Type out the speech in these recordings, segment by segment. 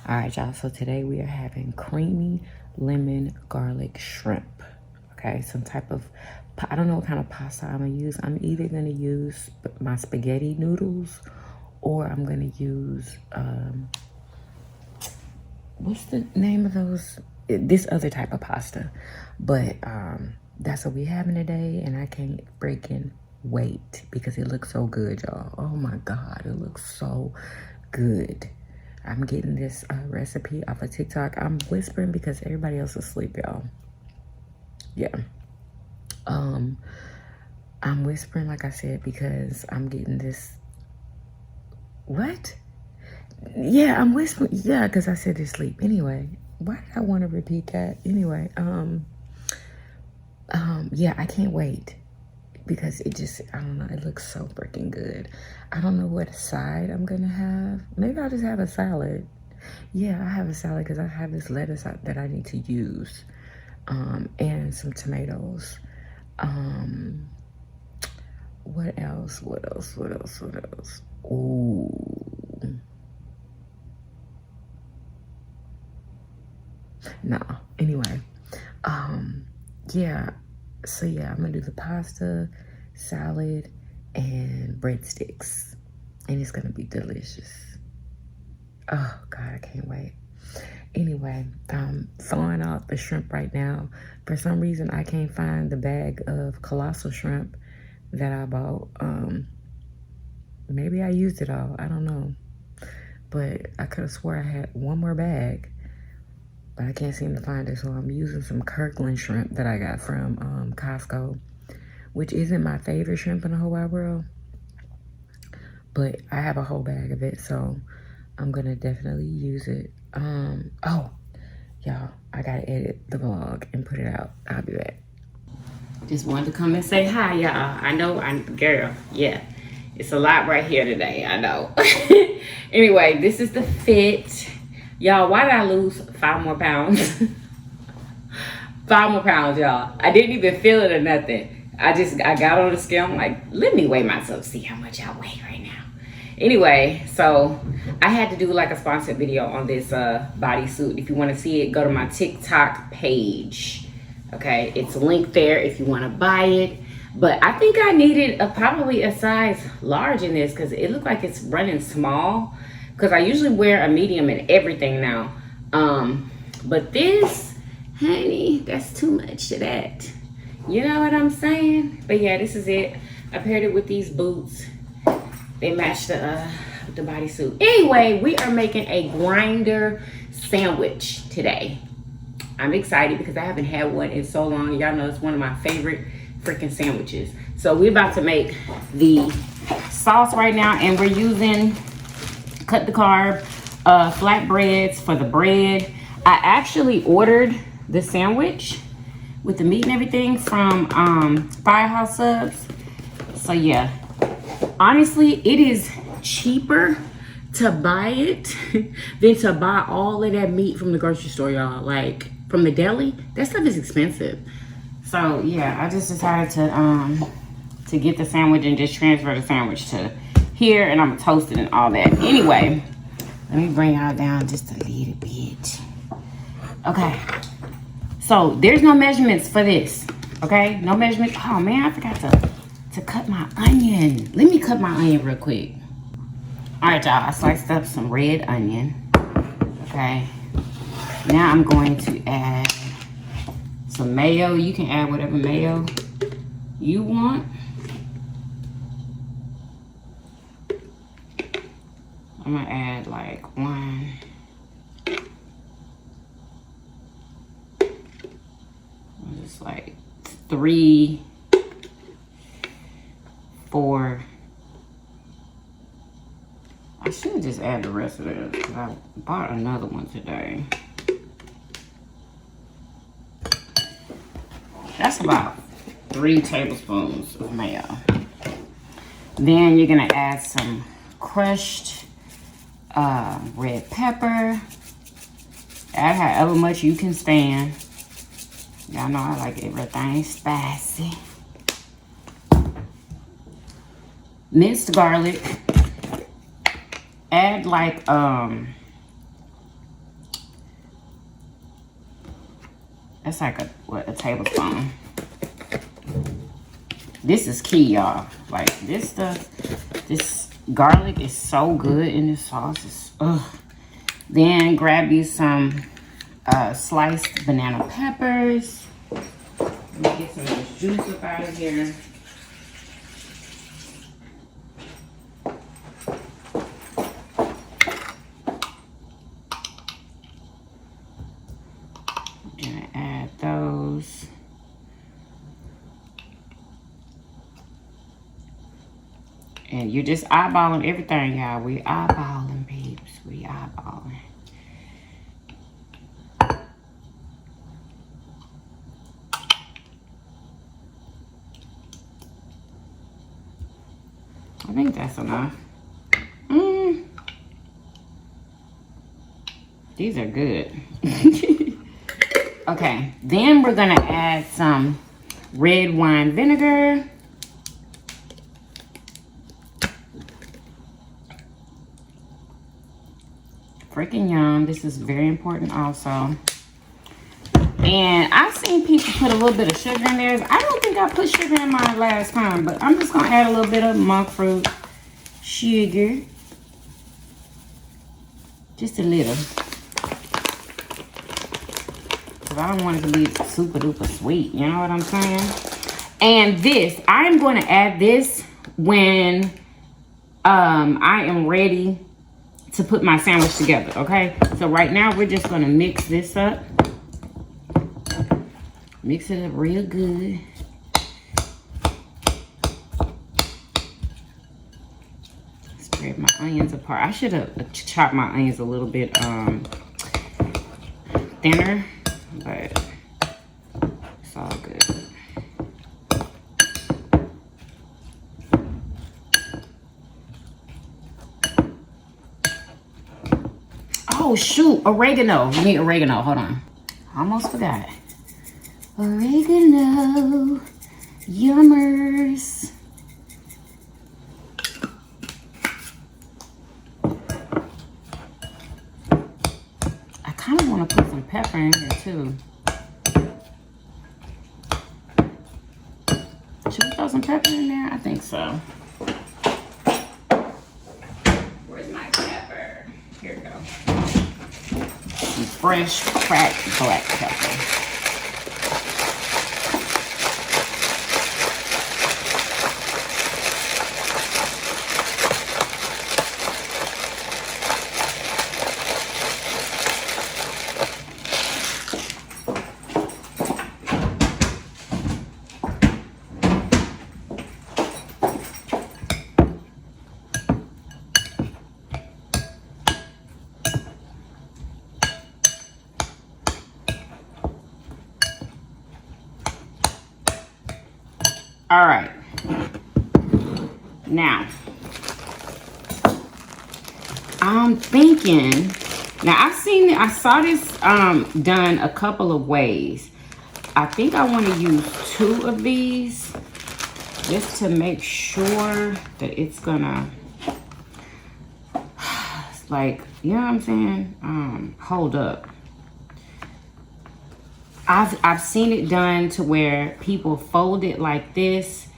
All right, y'all. So today we are having creamy lemon garlic shrimp. Okay, some type of, I don't know what kind of pasta I'm gonna use. I'm either gonna use my spaghetti noodles or I'm gonna use, what's the name of those? This other type of pasta. But that's what we having today, and I can't freaking wait because it looks so good, y'all. Oh my God, it looks so good. I'm getting this recipe off of TikTok. I'm whispering because everybody else is asleep, y'all. Yeah. I'm whispering, like I said, because I'm getting this. What? Yeah, I'm whispering. Yeah, because I said to sleep. Anyway, why did I want to repeat that? Anyway, yeah, I can't wait because it just, I don't know, it looks so freaking good. I don't know what side I'm gonna have. Maybe I'll just have a salad. Yeah, I have a salad because I have this lettuce that I need to use, and some tomatoes. What else? What else? What else? What else? Ooh. No. Anyway, yeah. So yeah, I'm gonna do the pasta, salad, and breadsticks, and it's gonna be delicious. Oh God, I can't wait. Anyway, I'm thawing out the shrimp right now. For some reason, I can't find the bag of colossal shrimp that I bought. Maybe I used it all. I don't know. But I could have swore I had one more bag, but I can't seem to find it. So I'm using some Kirkland shrimp that I got from Costco, which isn't my favorite shrimp in the whole wide world. But I have a whole bag of it, so I'm gonna definitely use it. Oh, y'all, I gotta edit the vlog and put it out. I'll be back. Just wanted to come and say hi, y'all. I know, girl, yeah. It's a lot right here today, I know. Anyway, this is the fit. Y'all, why did I lose 5 more pounds? 5 more pounds, y'all. I didn't even feel it or nothing. I got on the scale. I'm like, let me weigh myself, see how much I weigh right now. Anyway, so I had to do like a sponsored video on this bodysuit. If you want to see it, go to my TikTok page. Okay, it's linked there if you want to buy it. But I think I needed probably a size large in this because it looked like it's running small. Because I usually wear a medium in everything now. But this, honey, that's too much of that. You know what I'm saying? But yeah, this is it. I paired it with these boots. They match the bodysuit. Anyway, we are making a grinder sandwich today. I'm excited because I haven't had one in so long. Y'all know it's one of my favorite freaking sandwiches. So we're about to make the sauce right now, and we're using cut the carb flat breads for the bread. I actually ordered the sandwich with the meat and everything from Firehouse Subs. So yeah, honestly, it is cheaper to buy it than to buy all of that meat from the grocery store, y'all. Like from the deli, that stuff is expensive. So yeah, I just decided to get the sandwich and just transfer the sandwich to here, and I'm gonna toast it and all that. Anyway, let me bring y'all down just a little bit. Okay, so there's no measurements for this. Okay, no measurements. Oh man, I forgot to cut my onion. Let me cut my onion real quick. All right, y'all, I sliced up some red onion. Okay, now I'm going to add some mayo. You can add whatever mayo you want. I'm gonna add like 1. Just like 3, 4. I should just add the rest of it because I bought another one today. That's about 3 tablespoons of mayo. Then you're gonna add some crushed red pepper. Add however much you can stand. Y'all know I like everything spicy. Minced garlic. Add like That's like a tablespoon. This is key, y'all. Like this stuff, this garlic is so good in this sauce. It's, ugh. Then grab you some sliced banana peppers. Let me get some of this juice up out of here. Gonna add those. And you're just eyeballing everything, y'all. We eyeballing, peeps. We eyeballing. I think that's enough. These are good. Okay, then we're gonna add some red wine vinegar. Freaking yum. This is very important also. And I've seen people put a little bit of sugar in theirs. I don't think I put sugar in mine last time, but I'm just gonna add a little bit of monk fruit sugar. Just a little. Because I don't want it to be super duper sweet. You know what I'm saying? And this, I am going to add this when I am ready to put my sandwich together, okay? So right now we're just gonna mix this up. Mix it up real good. Spread my onions apart. I should have chopped my onions a little bit thinner, but it's all good. Oh shoot, oregano. We need oregano. Hold on. Almost forgot. Oregano. Yummers. I kind of want to put some pepper in here too. Should we throw some pepper in there? I think so. Where's my pepper? Here we go. Some fresh cracked black pepper. All right, now I'm thinking, now I saw this done a couple of ways. I think I want to use 2 of these just to make sure that it's gonna, like, you know what I'm saying, hold up. I've seen it done to where people fold it like this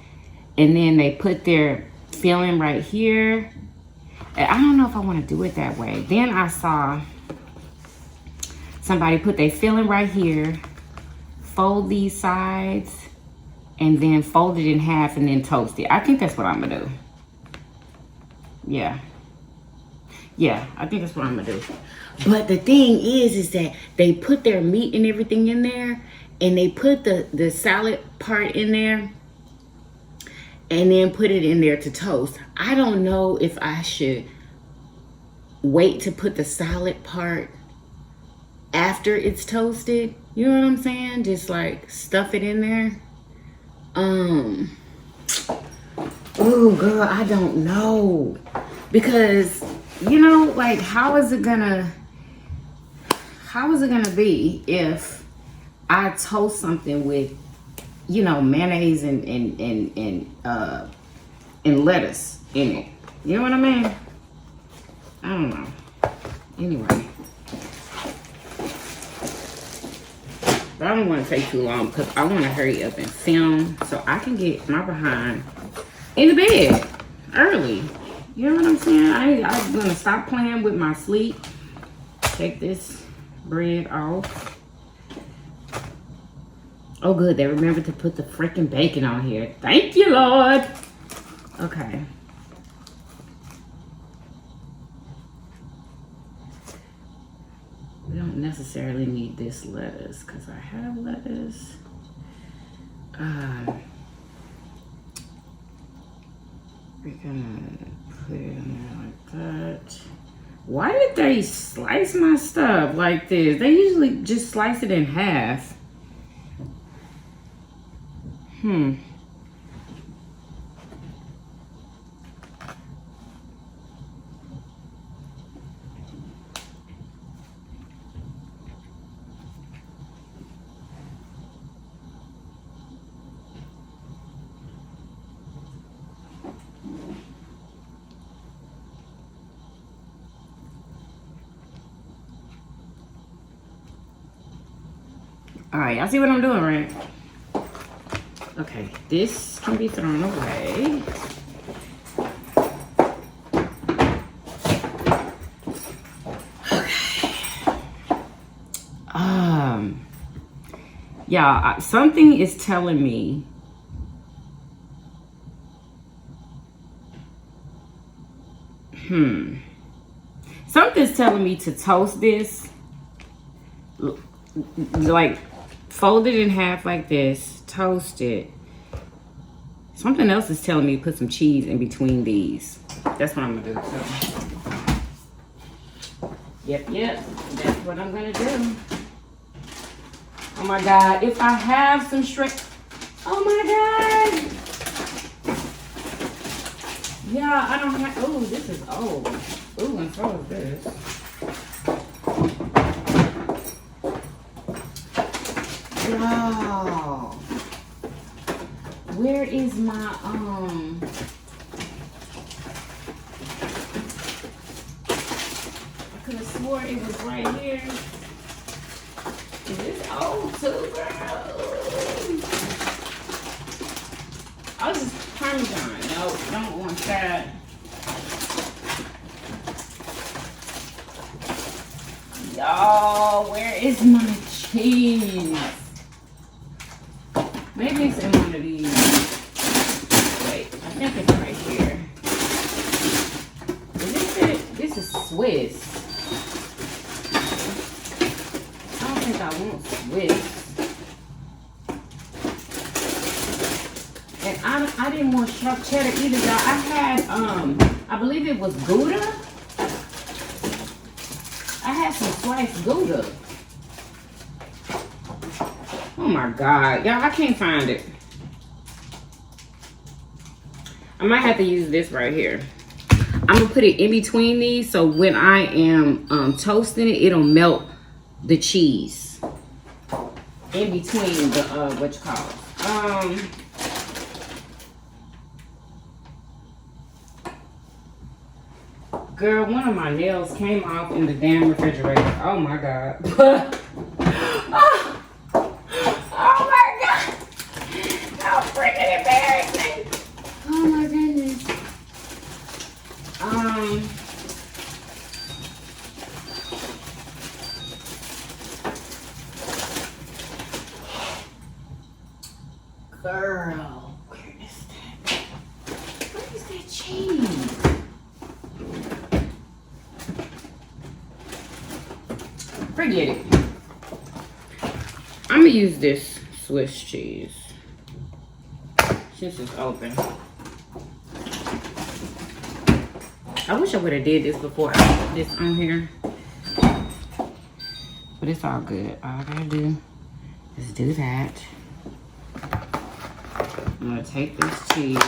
and then they put their filling right here. And I don't know if I want to do it that way. Then I saw somebody put their filling right here, fold these sides, and then fold it in half and then toast it. I think that's what I'm gonna do. Yeah, I think that's what I'm gonna do. But the thing is that they put their meat and everything in there, and they put the salad part in there, and then put it in there to toast. I don't know if I should wait to put the salad part after it's toasted. You know what I'm saying? Just like stuff it in there. Oh girl, I don't know. Because, you know, like how is it gonna be if I toast something with, you know, mayonnaise and lettuce in it? You know what I mean? I don't know. Anyway. But I don't want to take too long because I want to hurry up and film so I can get my behind in the bed early. You know what I'm saying? I'm going to stop playing with my sleep. Take this bread off. Oh, good. They remembered to put the freaking bacon on here. Thank you, Lord. Okay. We don't necessarily need this lettuce because I have lettuce. We're gonna put it in there like that. Why did they slice my stuff like this? They usually just slice it in half. All right, y'all see what I'm doing, right? Okay, this can be thrown away. Okay. Yeah, something is telling me something's telling me to toast this, like fold it in half like this, toast it. Something else is telling me to put some cheese in between these. That's what I'm gonna do. So. Yep, that's what I'm gonna do. Oh my God, if I have some shrimp. Oh my God. Yeah, I don't have, oh, this is old. Ooh, and so is this. Wow. Where is my, I could have swore it was right here. Is this old too, girl? Oh, this is Parmesan. No, don't want that. Y'all, where is my cheese? Maybe it's in one of these. Wait, I think it's right here. Is this it? This is Swiss. I don't think I want Swiss. And I didn't want sharp cheddar either, y'all. I had, I believe it was Gouda. I had some sliced Gouda. Oh my God, y'all, I can't find it. I might have to use this right here. I'm gonna put it in between these so when I am toasting it, it'll melt the cheese in between the what you call it. Girl, one of my nails came off in the damn refrigerator. Oh my God. Oh my God. How freaking embarrassing. Oh my goodness. Girl, where is that? Where is that cheese? Forget it. I'm gonna use this Swiss cheese since it's open. I wish I would have did this before I put this on here, but it's all good. All I gotta do is do that. I'm gonna take this cheese.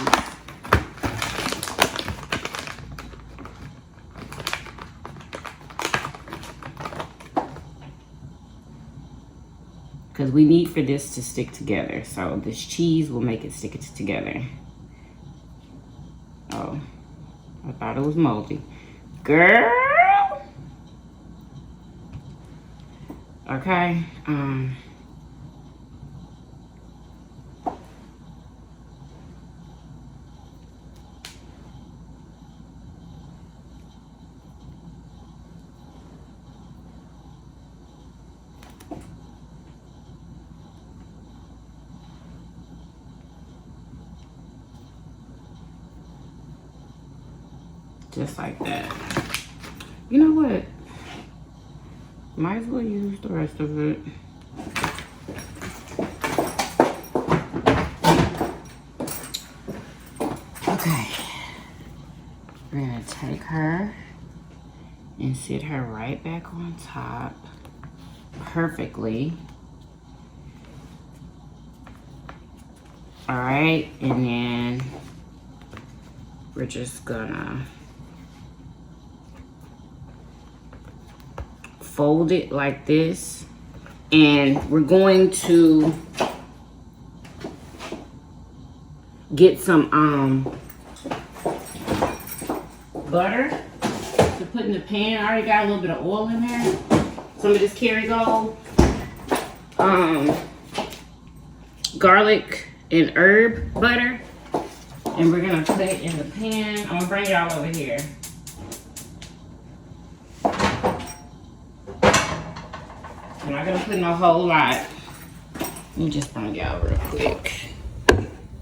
Because we need for this to stick together. So this cheese will make it stick together. Oh, I thought it was moldy. Girl! Okay. Just like that. You know what? Might as well use the rest of it. Okay. We're gonna take her and sit her right back on top perfectly. All right, and then we're just gonna fold it like this, and we're going to get some butter to put in the pan. I already got a little bit of oil in there. Some of this Kerrygold, garlic and herb butter, and we're gonna put it in the pan. I'm gonna bring y'all over here. I'm not gonna put in a whole lot. Let me just bring y'all real quick.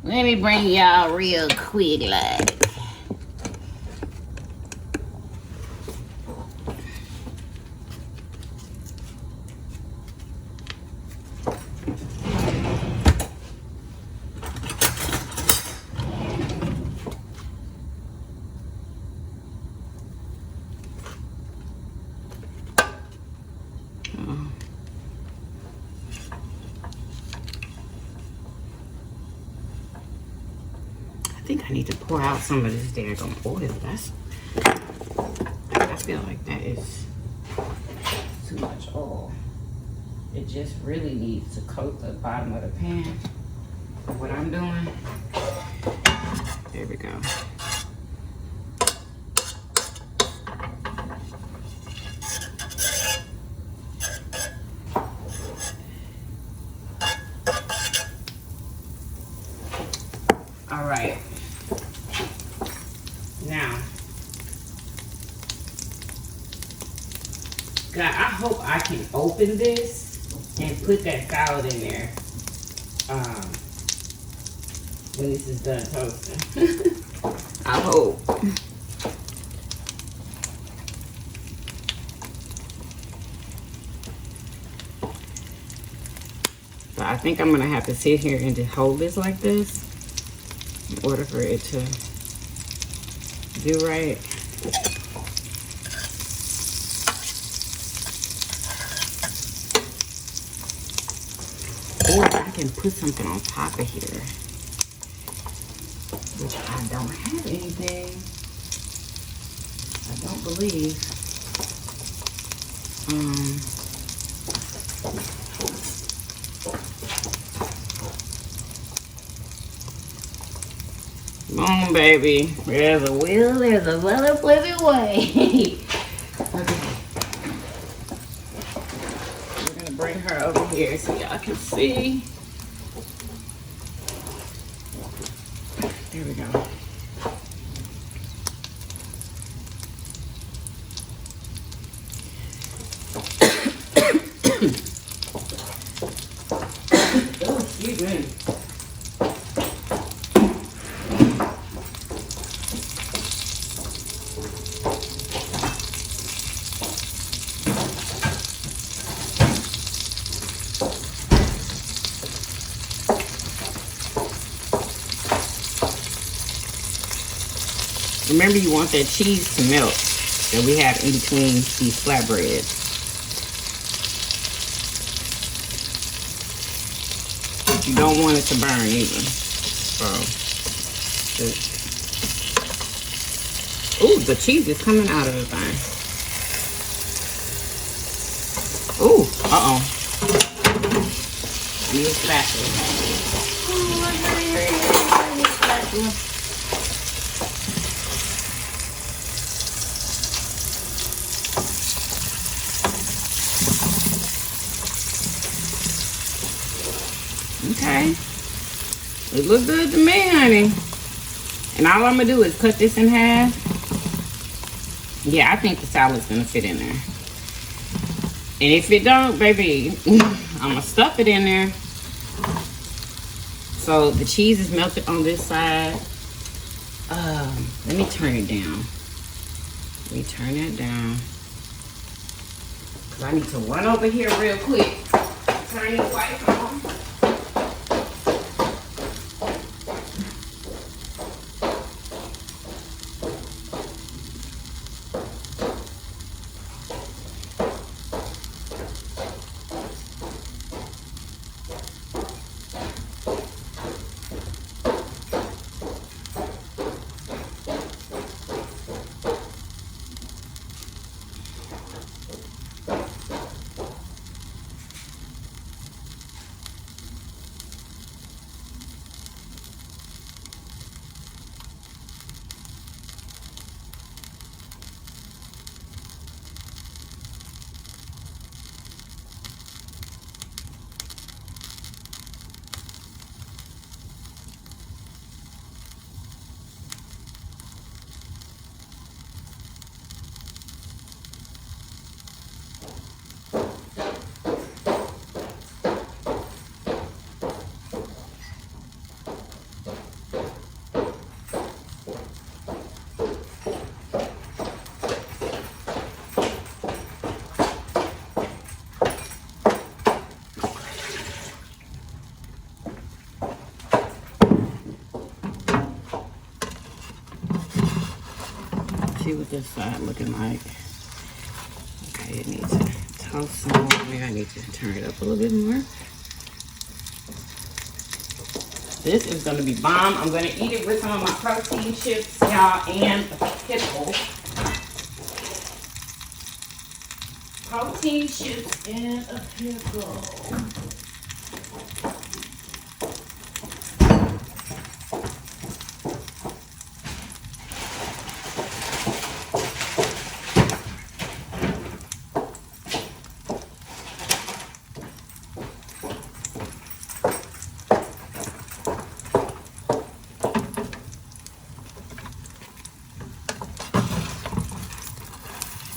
Let me bring y'all real quick, like. I think I need to pour out some of this daggone oil. I feel like that is too much oil. It just really needs to coat the bottom of the pan. What I'm doing, there we go. All right. Now, God, I hope I can open this and put that salad in there when this is done toasting. I hope. But I think I'm gonna have to sit here and just hold this like this in order for it to do right. Or I can put something on top of here, which I don't have anything. I don't believe. Come on, baby. There's a will, there's a motherfucking way. Okay. We're gonna bring her over here so y'all can see. There we go. Oh, excuse me. Remember, you want that cheese to melt that we have in between these flatbreads. But you don't want it to burn either. Ooh, the cheese is coming out of the thing. Ooh, uh-oh. Need a spatula. Okay, it looks good to me, honey. And all I'm gonna do is cut this in half. Yeah, I think the salad's gonna fit in there. And if it don't, baby, I'm gonna stuff it in there. So the cheese is melted on this side. Let me turn it down. me turn that down. Cause I need to run over here real quick. Turn this light on. See what this side looking like. Okay, it needs to toast some more. Maybe I need to turn it up a little bit more. This is gonna be bomb. I'm gonna eat it with some of my protein chips, y'all, and a pickle. Protein chips and a pickle.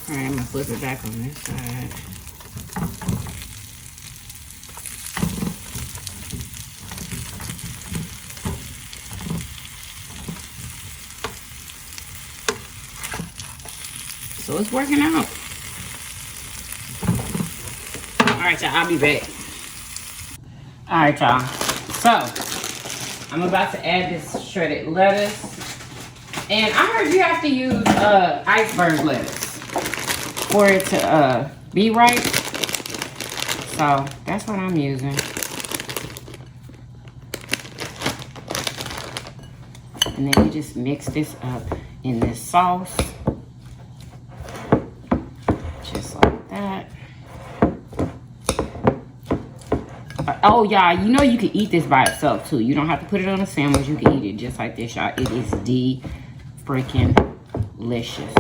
Alright, I'm gonna flip it back on this side. So it's working out. Alright, y'all, I'll be back. Alright, y'all. So, I'm about to add this shredded lettuce. And I heard you have to use iceberg lettuce for it to be right. So that's what I'm using. And then you just mix this up in this sauce. Just like that. Oh, y'all, you know you can eat this by itself too. You don't have to put it on a sandwich. You can eat it just like this, y'all. It is freaking delicious.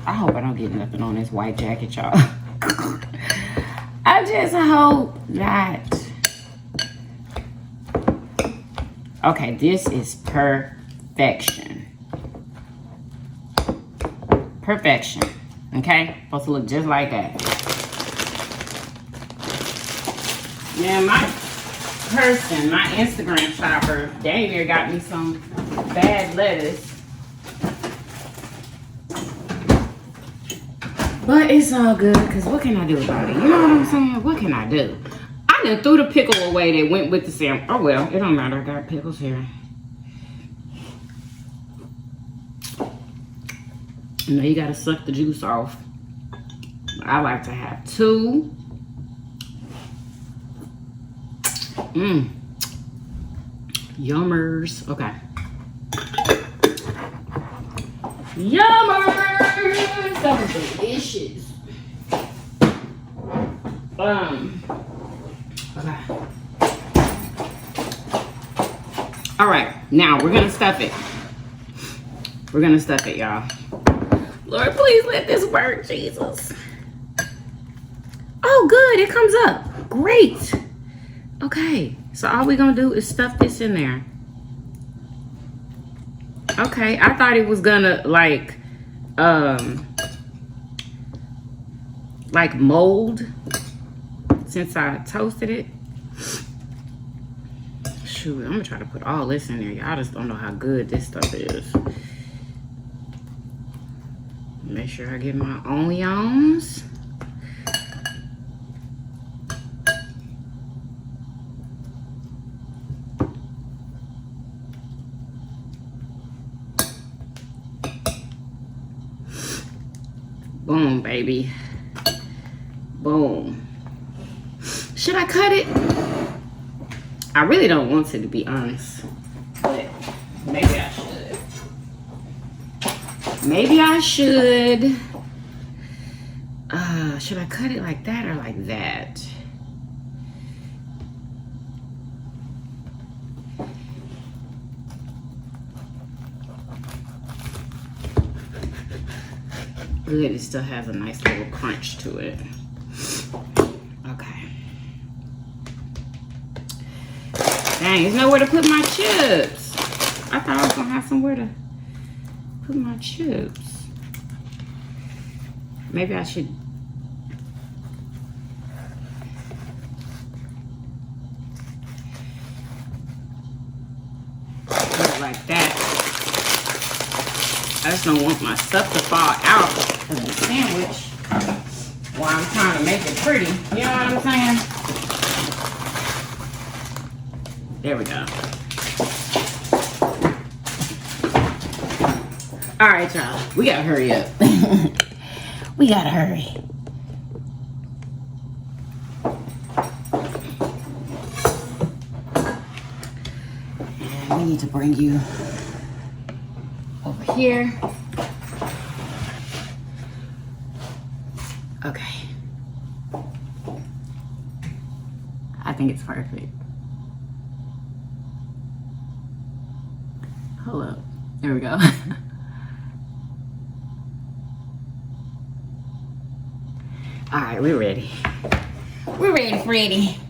I hope I don't get nothing on this white jacket, y'all. I just hope not. Okay, this is perfection. Perfection. Okay? Supposed to look just like that. Yeah, my person, my Instagram shopper, Damien got me some bad lettuce. But it's all good, because what can I do about it? You know what I'm saying? What can I do? I done threw the pickle away that went with the sandwich. Oh, well, it don't matter. I got pickles here. You know, you got to suck the juice off. I like to have two. Yummers. Okay. Yummers! That was delicious. Okay. All right, now we're gonna stuff it. We're gonna stuff it, y'all. Lord, please let this work, Jesus. Oh, good, it comes up. Great. Okay, so all we're gonna do is stuff this in there. Okay, I thought it was gonna like like mold since I toasted it. Shoot, I'm gonna try to put all this in there. Y'all just don't know how good this stuff is. Make sure I get my onions. Boom, baby. Boom. Should I cut it? I really don't want to be honest. But maybe I should. Maybe I should. Should I cut it like that or like that? Good, it still has a nice little crunch to it. Okay. Dang, there's nowhere to put my chips. I thought I was gonna have somewhere to put my chips. Maybe I should. Put it like that. I just don't want my stuff to fall out of the sandwich while I'm trying to make it pretty. You know what I'm saying? There we go. All right, y'all. We gotta hurry up. We gotta hurry. And we need to bring you over here. Okay. I think it's perfect. Hold up. There we go. All right, we're ready. We're ready, Freddy.